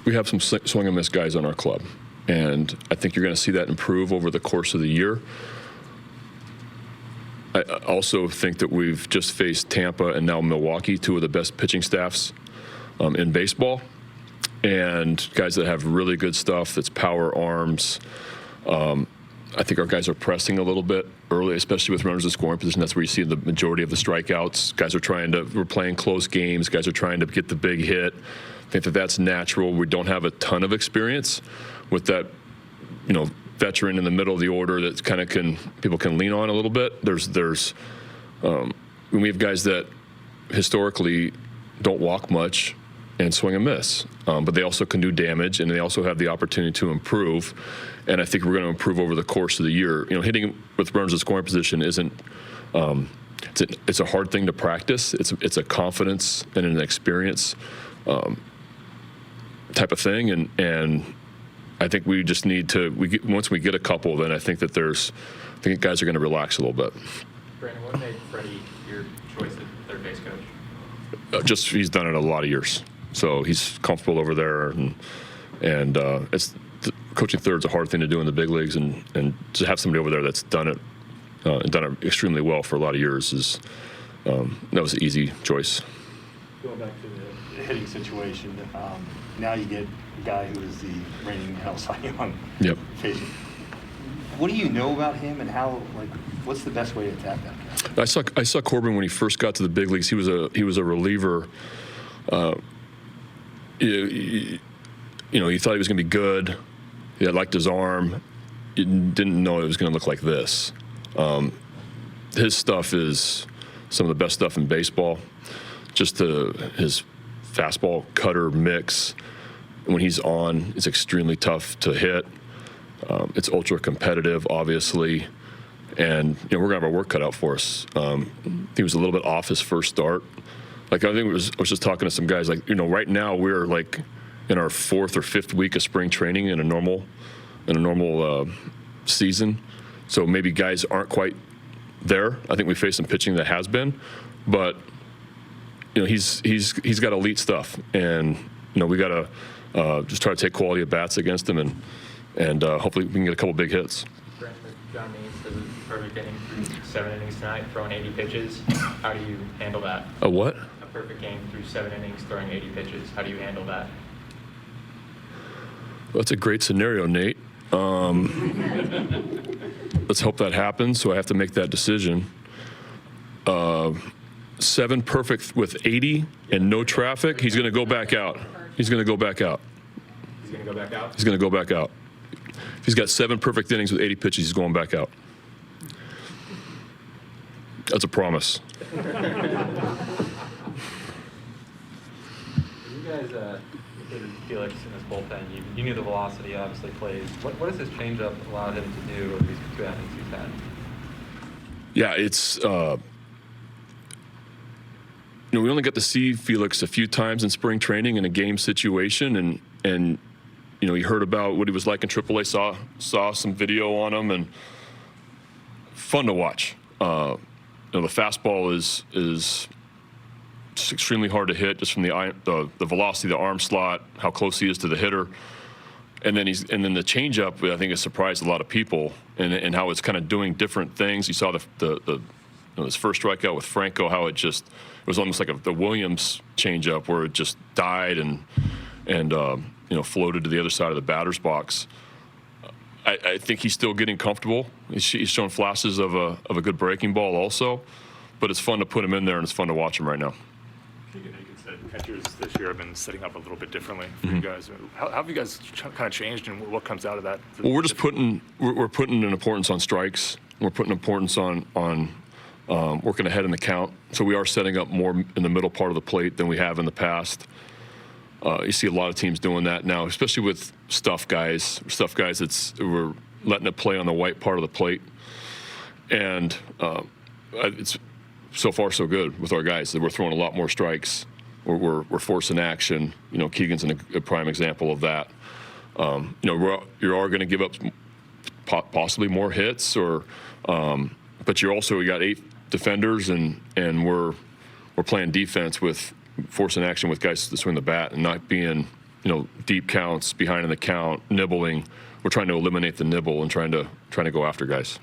we have some swing and miss guys on our club, and I think you're going to see that improve over the course of the year. I also think that we've just faced Tampa and now Milwaukee, two of the best pitching staffs in baseball, and guys that have really good stuff that's power arms. I think our guys are pressing a little bit early, especially with runners in scoring position. That's where you see the majority of the strikeouts. Guys are we're playing close games. Guys are trying to get the big hit. I think that that's natural. We don't have a ton of experience with that, veteran in the middle of the order that kind of people can lean on a little bit. We have guys that historically don't walk much and swing and miss, but they also can do damage, and they also have the opportunity to improve. And I think we're going to improve over the course of the year. Hitting with runners in scoring position isn't. It's a hard thing to practice. It's a confidence and an experience type of thing, and I think we just need to. Once we get a couple, then I think that I think guys are going to relax a little bit. Brandon, what made Freddie your choice at third base coach? Just he's done it a lot of years, so he's comfortable over there, and coaching third is a hard thing to do in the big leagues, and to have somebody over there that's done it and done it extremely well for a lot of years that was an easy choice. Going back to the hitting situation, now you get a guy who is the reigning Cy Young. Yep. Facing. What do you know about him, and what's the best way to attack that guy? I saw Corbin when he first got to the big leagues. He was a reliever. He thought he was going to be good. He liked his arm. He didn't know it was going to look like this. His stuff is some of the best stuff in baseball. Just his fastball cutter mix, when he's on, it's extremely tough to hit. It's ultra competitive, obviously, and we're gonna have our work cut out for us. He was a little bit off his first start. I was just talking to some guys. Right now we're in our 4th or 5th week of spring training in a normal season. So maybe guys aren't quite there. I think we face some pitching that has been, but he's got elite stuff, and we got to just try to take quality at bats against him, and hopefully we can get a couple big hits. John Means says it's a perfect inning through 7 innings tonight, throwing 80 pitches. How do you handle that? A what? A perfect game through 7 innings, throwing 80 pitches. How do you handle that? Well, that's a great scenario, Nate. Let's hope that happens, so I have to make that decision. 7 perfect with 80 and no traffic, he's going to go back out. He's going to go back out. He's going to go back out? He's going to go back out. If he's got 7 perfect innings with 80 pitches, he's going back out. That's a promise. You guys, Felix in his bullpen, you knew the velocity obviously plays. What has his changeup allowed him to do over these 2 outings he's had? Yeah, it's we only got to see Felix a few times in spring training in a game situation, and he heard about what he was like in AAA, saw some video on him, and fun to watch. The fastball is extremely hard to hit just from the velocity, the arm slot, how close he is to the hitter, and then the changeup I think has surprised a lot of people, and how it's kind of doing different things. You saw his first strikeout with Franco, how it was almost like the Williams changeup where it just died and floated to the other side of the batter's box. I think he's still getting comfortable. He's shown flashes of a good breaking ball also, but it's fun to put him in there, and it's fun to watch him right now. Catchers this year have been setting up a little bit differently for you guys. How have you guys kind of changed, and what comes out of that? Well, we're putting an importance on strikes. We're putting importance on working ahead in the count. So we are setting up more in the middle part of the plate than we have in the past. You see a lot of teams doing that now, especially with stuff guys. We're letting it play on the white part of the plate, and it's so far so good with our guys that we're throwing a lot more strikes. We're forcing action. Keegan's a prime example of that. You are going to give up possibly more hits, but you got 8 defenders, and we're playing defense with forcing action with guys to swing the bat and not being deep counts, behind in the count, nibbling. We're trying to eliminate the nibble and trying to go after guys.